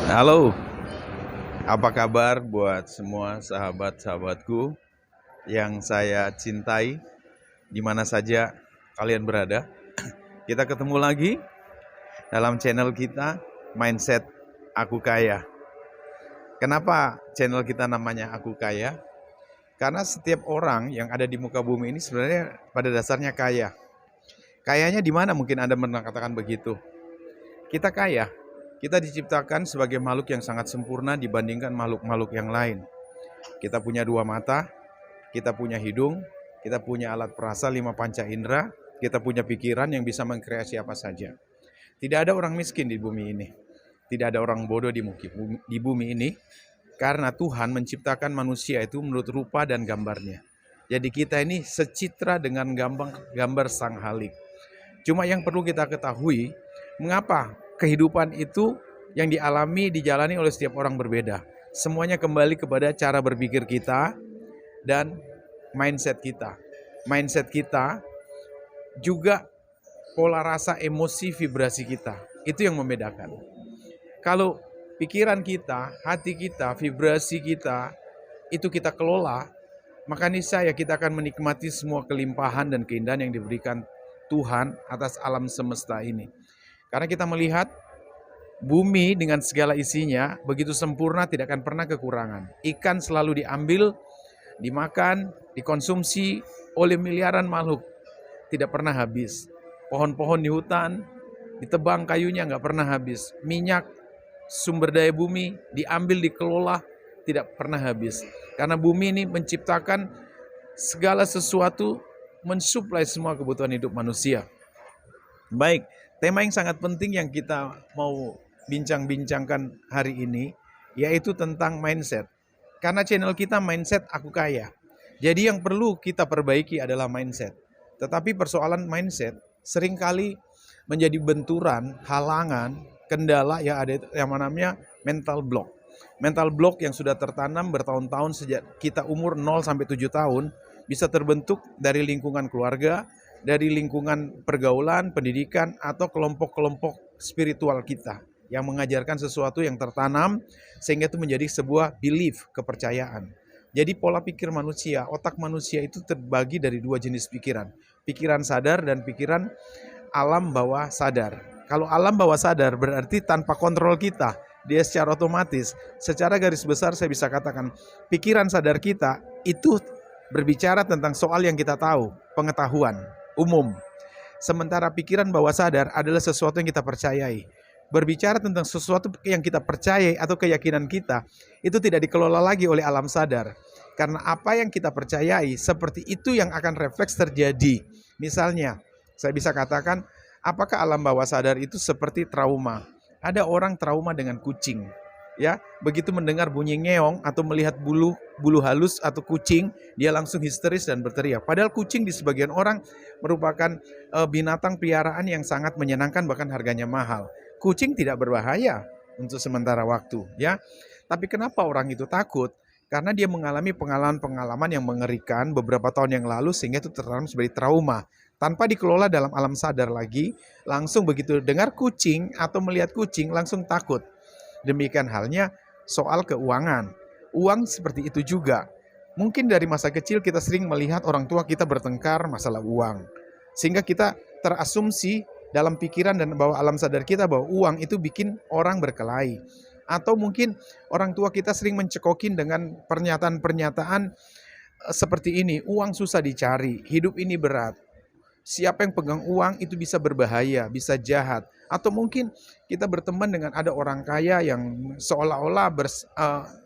Halo, apa kabar buat semua sahabat-sahabatku yang saya cintai, di mana saja kalian berada. Kita ketemu lagi dalam channel kita, Mindset Aku Kaya. Kenapa channel kita namanya Aku Kaya? Karena setiap orang yang ada di muka bumi ini sebenarnya pada dasarnya kaya. Kayanya di mana mungkin Anda mengatakan begitu? Kita kaya. Kita diciptakan sebagai makhluk yang sangat sempurna dibandingkan makhluk-makhluk yang lain. Kita punya dua mata, kita punya hidung, kita punya alat perasa lima panca indera, kita punya pikiran yang bisa mengkreasi apa saja. Tidak ada orang miskin di bumi ini. Tidak ada orang bodoh di bumi ini. Karena Tuhan menciptakan manusia itu menurut rupa dan gambarnya. Jadi kita ini secitra dengan gambar Sang Halik. Cuma yang perlu kita ketahui, mengapa kehidupan itu yang dijalani oleh setiap orang berbeda. Semuanya kembali kepada cara berpikir kita dan mindset kita. Mindset kita juga pola rasa, emosi, vibrasi kita. Itu yang membedakan. Kalau pikiran kita, hati kita, vibrasi kita, itu kita kelola, maka niscaya kita akan menikmati semua kelimpahan dan keindahan yang diberikan Tuhan atas alam semesta ini. Karena kita melihat bumi dengan segala isinya begitu sempurna, tidak akan pernah kekurangan. Ikan selalu diambil, dimakan, dikonsumsi oleh miliaran makhluk, tidak pernah habis. Pohon-pohon di hutan, ditebang kayunya nggak pernah habis. Minyak, sumber daya bumi diambil, dikelola, tidak pernah habis. Karena bumi ini menciptakan segala sesuatu, mensuplai semua kebutuhan hidup manusia. Baik, tema yang sangat penting yang kita mau bincang-bincangkan hari ini, yaitu tentang mindset. Karena channel kita Mindset Aku Kaya. Jadi yang perlu kita perbaiki adalah mindset. Tetapi persoalan mindset seringkali menjadi benturan, halangan, kendala yang ada yang namanya mental block. Mental block yang sudah tertanam bertahun-tahun sejak kita umur 0 sampai 7 tahun bisa terbentuk dari lingkungan keluarga, dari lingkungan pergaulan, pendidikan, atau kelompok-kelompok spiritual kita yang mengajarkan sesuatu yang tertanam sehingga itu menjadi sebuah belief, kepercayaan. Jadi pola pikir manusia, otak manusia itu terbagi dari dua jenis pikiran. Pikiran sadar dan pikiran alam bawah sadar. Kalau alam bawah sadar berarti tanpa kontrol kita, dia secara otomatis, secara garis besar saya bisa katakan, pikiran sadar kita itu berbicara tentang soal yang kita tahu, pengetahuan umum. Sementara pikiran bawah sadar adalah sesuatu yang kita percayai. Berbicara tentang sesuatu yang kita percayai atau keyakinan kita, itu tidak dikelola lagi oleh alam sadar. Karena apa yang kita percayai, seperti itu yang akan refleks terjadi. Misalnya, saya bisa katakan, apakah alam bawah sadar itu seperti trauma? Ada orang trauma dengan kucing. Ya, begitu mendengar bunyi ngeong atau melihat bulu halus atau kucing, dia langsung histeris dan berteriak. Padahal kucing di sebagian orang merupakan binatang piaraan yang sangat menyenangkan, bahkan harganya mahal. Kucing tidak berbahaya untuk sementara waktu, ya. Tapi kenapa orang itu takut? Karena dia mengalami pengalaman-pengalaman yang mengerikan beberapa tahun yang lalu sehingga itu tertanam sebagai trauma. Tanpa dikelola dalam alam sadar lagi, langsung begitu dengar kucing atau melihat kucing langsung takut. Demikian halnya soal keuangan. Uang seperti itu juga. Mungkin dari masa kecil kita sering melihat orang tua kita bertengkar masalah uang. Sehingga kita terasumsi dalam pikiran dan bawah alam sadar kita bahwa uang itu bikin orang berkelahi. Atau mungkin orang tua kita sering mencekokin dengan pernyataan-pernyataan seperti ini, uang susah dicari, hidup ini berat. Siapa yang pegang uang itu bisa berbahaya, bisa jahat. Atau mungkin kita berteman dengan ada orang kaya yang seolah-olah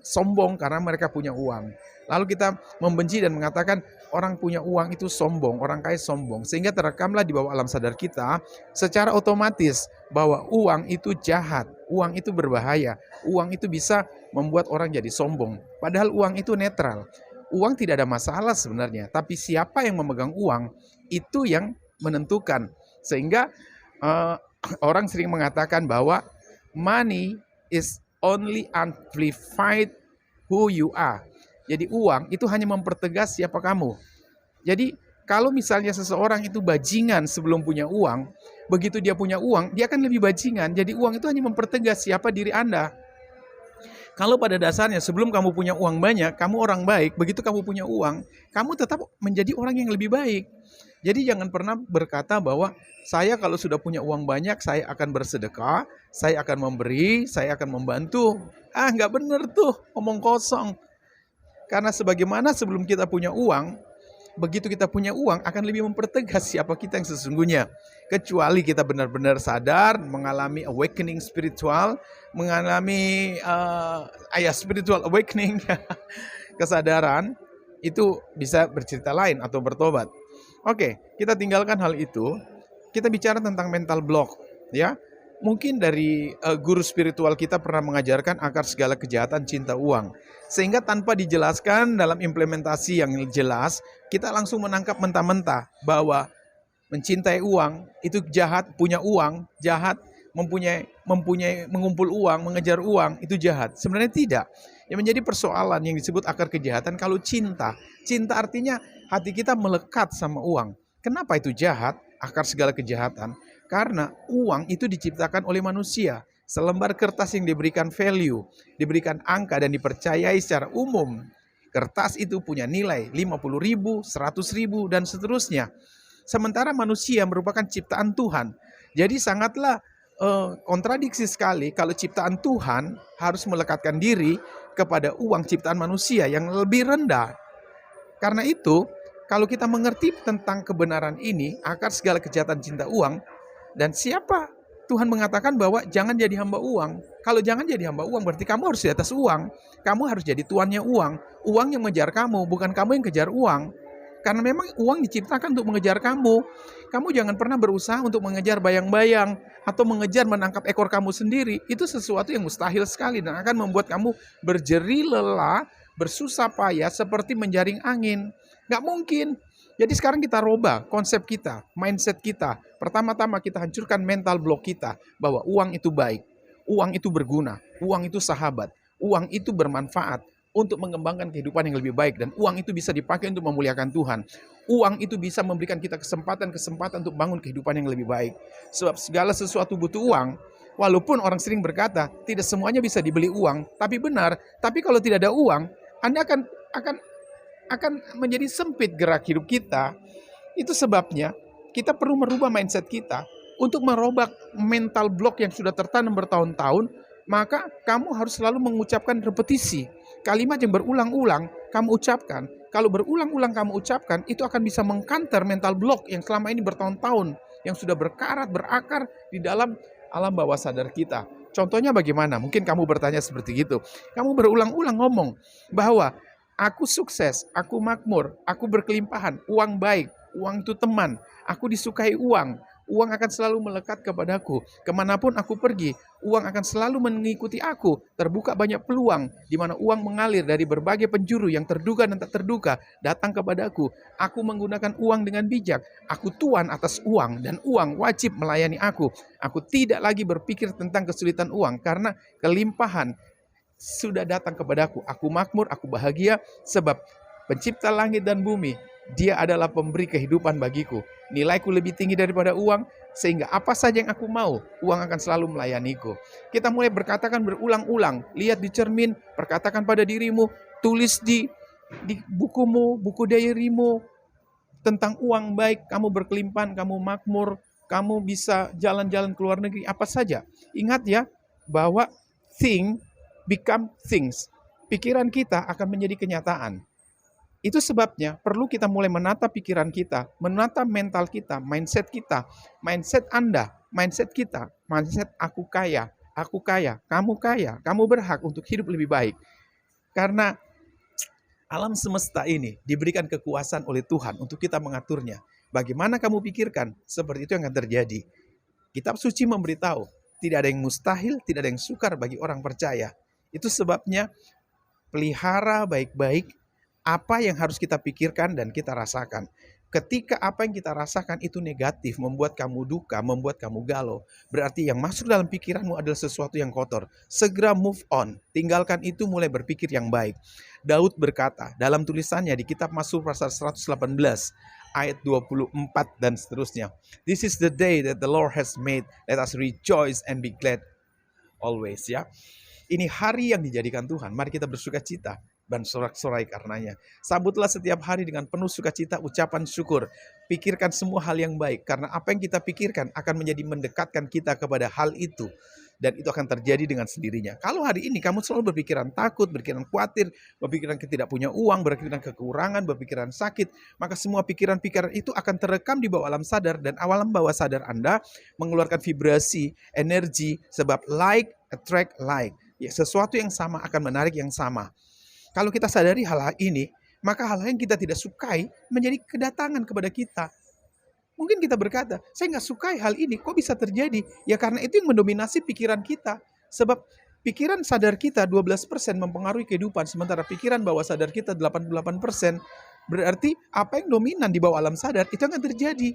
sombong karena mereka punya uang. Lalu kita membenci dan mengatakan orang punya uang itu sombong, orang kaya sombong. Sehingga terekamlah di bawah alam sadar kita secara otomatis bahwa uang itu jahat, uang itu berbahaya, uang itu bisa membuat orang jadi sombong. Padahal uang itu netral. Uang tidak ada masalah sebenarnya, tapi siapa yang memegang uang itu yang menentukan. Sehingga orang sering mengatakan bahwa money is only amplified who you are. Jadi uang itu hanya mempertegas siapa kamu. Jadi kalau misalnya seseorang itu bajingan sebelum punya uang, begitu dia punya uang, dia akan lebih bajingan. Jadi uang itu hanya mempertegas siapa diri Anda. Kalau pada dasarnya sebelum kamu punya uang banyak, kamu orang baik, begitu kamu punya uang, kamu tetap menjadi orang yang lebih baik. Jadi jangan pernah berkata bahwa saya kalau sudah punya uang banyak, saya akan bersedekah, saya akan memberi, saya akan membantu. Nggak bener tuh, omong kosong. Karena sebagaimana sebelum kita punya uang, begitu kita punya uang akan lebih mempertegas siapa kita yang sesungguhnya. Kecuali kita benar-benar sadar, mengalami awakening spiritual, mengalami spiritual awakening, kesadaran, itu bisa bercerita lain atau bertobat. Oke, kita tinggalkan hal itu. Kita bicara tentang mental block, ya. Mungkin dari guru spiritual kita pernah mengajarkan akar segala kejahatan cinta uang. Sehingga tanpa dijelaskan dalam implementasi yang jelas, kita langsung menangkap mentah-mentah bahwa mencintai uang itu jahat, punya uang jahat, mengumpul uang, mengejar uang itu jahat. Sebenarnya tidak. Yang menjadi persoalan yang disebut akar kejahatan kalau cinta. Cinta artinya hati kita melekat sama uang. Kenapa itu jahat? Akar segala kejahatan. Karena uang itu diciptakan oleh manusia. Selembar kertas yang diberikan value, diberikan angka dan dipercayai secara umum. Kertas itu punya nilai 50.000, 100.000 dan seterusnya. Sementara manusia merupakan ciptaan Tuhan. Jadi sangatlah kontradiksi sekali kalau ciptaan Tuhan harus melekatkan diri kepada uang ciptaan manusia yang lebih rendah. Karena itu, kalau kita mengerti tentang kebenaran ini, akar segala kejahatan cinta uang, dan siapa Tuhan mengatakan bahwa jangan jadi hamba uang. Kalau jangan jadi hamba uang berarti kamu harus di atas uang. Kamu harus jadi tuannya uang. Uang yang mengejar kamu, bukan kamu yang kejar uang. Karena memang uang diciptakan untuk mengejar kamu. Kamu jangan pernah berusaha untuk mengejar bayang-bayang atau mengejar menangkap ekor kamu sendiri. Itu sesuatu yang mustahil sekali dan akan membuat kamu berjeri lelah, bersusah payah seperti menjaring angin. Nggak mungkin. Jadi sekarang kita rubah konsep kita, mindset kita. Pertama-tama kita hancurkan mental block kita bahwa uang itu baik, uang itu berguna, uang itu sahabat, uang itu bermanfaat untuk mengembangkan kehidupan yang lebih baik dan uang itu bisa dipakai untuk memuliakan Tuhan. Uang itu bisa memberikan kita kesempatan untuk bangun kehidupan yang lebih baik. Sebab segala sesuatu butuh uang. Walaupun orang sering berkata tidak semuanya bisa dibeli uang, tapi benar. Tapi kalau tidak ada uang, Anda akan menjadi sempit gerak hidup kita. Itu sebabnya kita perlu merubah mindset kita. Untuk merubah mental block yang sudah tertanam bertahun-tahun, maka kamu harus selalu mengucapkan repetisi. Kalimat yang berulang-ulang kamu ucapkan. Kalau berulang-ulang kamu ucapkan, itu akan bisa mengkanter mental block yang selama ini bertahun-tahun, yang sudah berkarat, berakar di dalam alam bawah sadar kita. Contohnya bagaimana? Mungkin kamu bertanya seperti itu. Kamu berulang-ulang ngomong bahwa aku sukses, aku makmur, aku berkelimpahan, uang baik, uang itu teman, aku disukai uang akan selalu melekat kepadaku. Kemanapun aku pergi, uang akan selalu mengikuti aku. Terbuka banyak peluang, di mana uang mengalir dari berbagai penjuru yang terduga dan tak terduga, datang kepadaku. Aku menggunakan uang dengan bijak, aku tuan atas uang, dan uang wajib melayani aku. Aku tidak lagi berpikir tentang kesulitan uang, karena kelimpahan sudah datang kepadaku. Aku makmur, aku bahagia, sebab pencipta langit dan bumi, Dia adalah pemberi kehidupan bagiku. Nilaiku lebih tinggi daripada uang, sehingga apa saja yang aku mau, uang akan selalu melayaniku. Kita mulai berkatakan berulang-ulang, lihat di cermin, perkatakan pada dirimu, tulis di bukumu, buku diarymu, tentang uang baik, kamu berkelimpahan, kamu makmur, kamu bisa jalan-jalan ke luar negeri, apa saja. Ingat ya, bahwa think become things. Pikiran kita akan menjadi kenyataan. Itu sebabnya perlu kita mulai menata pikiran kita, menata mental kita, mindset kita, mindset Anda, mindset kita, mindset aku kaya, kamu berhak untuk hidup lebih baik. Karena alam semesta ini diberikan kekuasaan oleh Tuhan untuk kita mengaturnya. Bagaimana kamu pikirkan, seperti itu yang akan terjadi. Kitab suci memberitahu, tidak ada yang mustahil, tidak ada yang sukar bagi orang percaya. Itu sebabnya pelihara baik-baik apa yang harus kita pikirkan dan kita rasakan. Ketika apa yang kita rasakan itu negatif, membuat kamu duka, membuat kamu galau, berarti yang masuk dalam pikiranmu adalah sesuatu yang kotor. Segera move on, tinggalkan itu, mulai berpikir yang baik. Daud berkata dalam tulisannya di kitab Mazmur pasal 118 ayat 24 dan seterusnya. This is the day that the Lord has made, let us rejoice and be glad always, ya. Ini hari yang dijadikan Tuhan. Mari kita bersuka cita dan sorak-sorai karenanya. Sambutlah setiap hari dengan penuh sukacita, ucapan syukur. Pikirkan semua hal yang baik. Karena apa yang kita pikirkan akan menjadi mendekatkan kita kepada hal itu. Dan itu akan terjadi dengan sendirinya. Kalau hari ini kamu selalu berpikiran takut, berpikiran khawatir, berpikiran tidak punya uang, berpikiran kekurangan, berpikiran sakit, maka semua pikiran-pikiran itu akan terekam di bawah alam sadar, dan alam bawah sadar Anda mengeluarkan vibrasi, energi, sebab like attract like. Ya, sesuatu yang sama akan menarik yang sama. Kalau kita sadari hal-hal ini, maka hal-hal yang kita tidak sukai menjadi kedatangan kepada kita. Mungkin kita berkata, saya nggak sukai hal ini, kok bisa terjadi? Ya karena itu yang mendominasi pikiran kita. Sebab pikiran sadar kita 12% mempengaruhi kehidupan, sementara pikiran bawah sadar kita 88%. Berarti apa yang dominan di bawah alam sadar itu akan terjadi.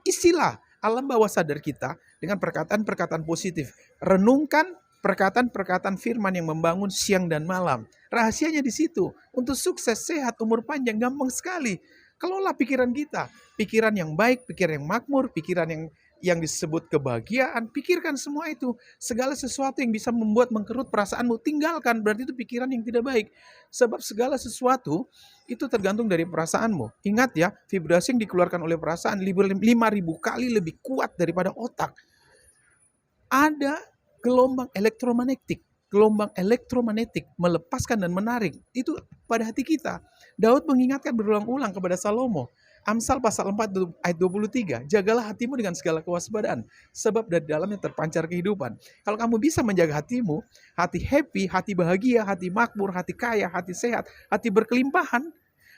Isilah alam bawah sadar kita dengan perkataan-perkataan positif. Renungkan perkataan-perkataan firman yang membangun siang dan malam. Rahasianya di situ. Untuk sukses, sehat, umur panjang, gampang sekali. Kelola pikiran kita. Pikiran yang baik, pikiran yang makmur, pikiran yang disebut kebahagiaan. Pikirkan semua itu. Segala sesuatu yang bisa membuat mengkerut perasaanmu, tinggalkan. Berarti itu pikiran yang tidak baik. Sebab segala sesuatu itu tergantung dari perasaanmu. Ingat ya, vibrasi yang dikeluarkan oleh perasaan 5.000 kali lebih kuat daripada otak. Ada gelombang elektromagnetik. Gelombang elektromagnetik melepaskan dan menarik. Itu pada hati kita. Daud mengingatkan berulang-ulang kepada Salomo. Amsal pasal 4 ayat 23. Jagalah hatimu dengan segala kewaspadaan. Sebab dari dalamnya terpancar kehidupan. Kalau kamu bisa menjaga hatimu, hati happy, hati bahagia, hati makmur, hati kaya, hati sehat, hati berkelimpahan,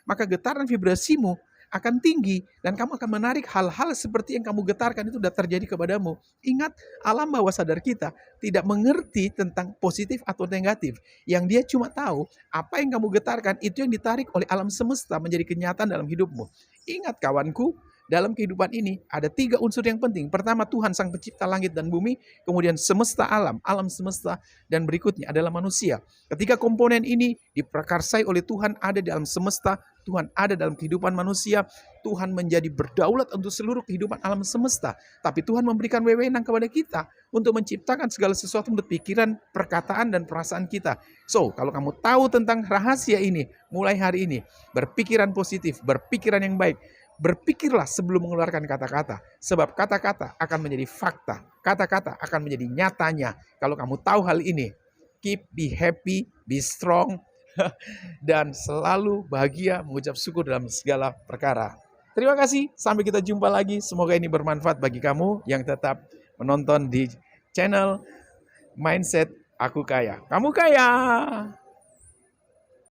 maka getaran vibrasimu akan tinggi dan kamu akan menarik hal-hal seperti yang kamu getarkan itu sudah terjadi kepadamu. Ingat, alam bawah sadar kita tidak mengerti tentang positif atau negatif. Yang dia cuma tahu apa yang kamu getarkan itu yang ditarik oleh alam semesta menjadi kenyataan dalam hidupmu. Ingat kawanku, dalam kehidupan ini ada 3 unsur yang penting. Pertama, Tuhan sang pencipta langit dan bumi, kemudian semesta alam semesta, dan berikutnya adalah manusia. Ketika komponen ini diprakarsai oleh Tuhan ada di alam semesta, Tuhan ada dalam kehidupan manusia, Tuhan menjadi berdaulat untuk seluruh kehidupan alam semesta. Tapi Tuhan memberikan wewenang kepada kita untuk menciptakan segala sesuatu menurut pikiran, perkataan, dan perasaan kita. So, kalau kamu tahu tentang rahasia ini, mulai hari ini, berpikiran positif, berpikiran yang baik. Berpikirlah sebelum mengeluarkan kata-kata. Sebab kata-kata akan menjadi fakta. Kata-kata akan menjadi nyatanya. Kalau kamu tahu hal ini, be happy, be strong, dan selalu bahagia mengucap syukur dalam segala perkara. Terima kasih, sampai kita jumpa lagi. Semoga ini bermanfaat bagi kamu yang tetap menonton di channel Mindset Aku Kaya. Kamu kaya!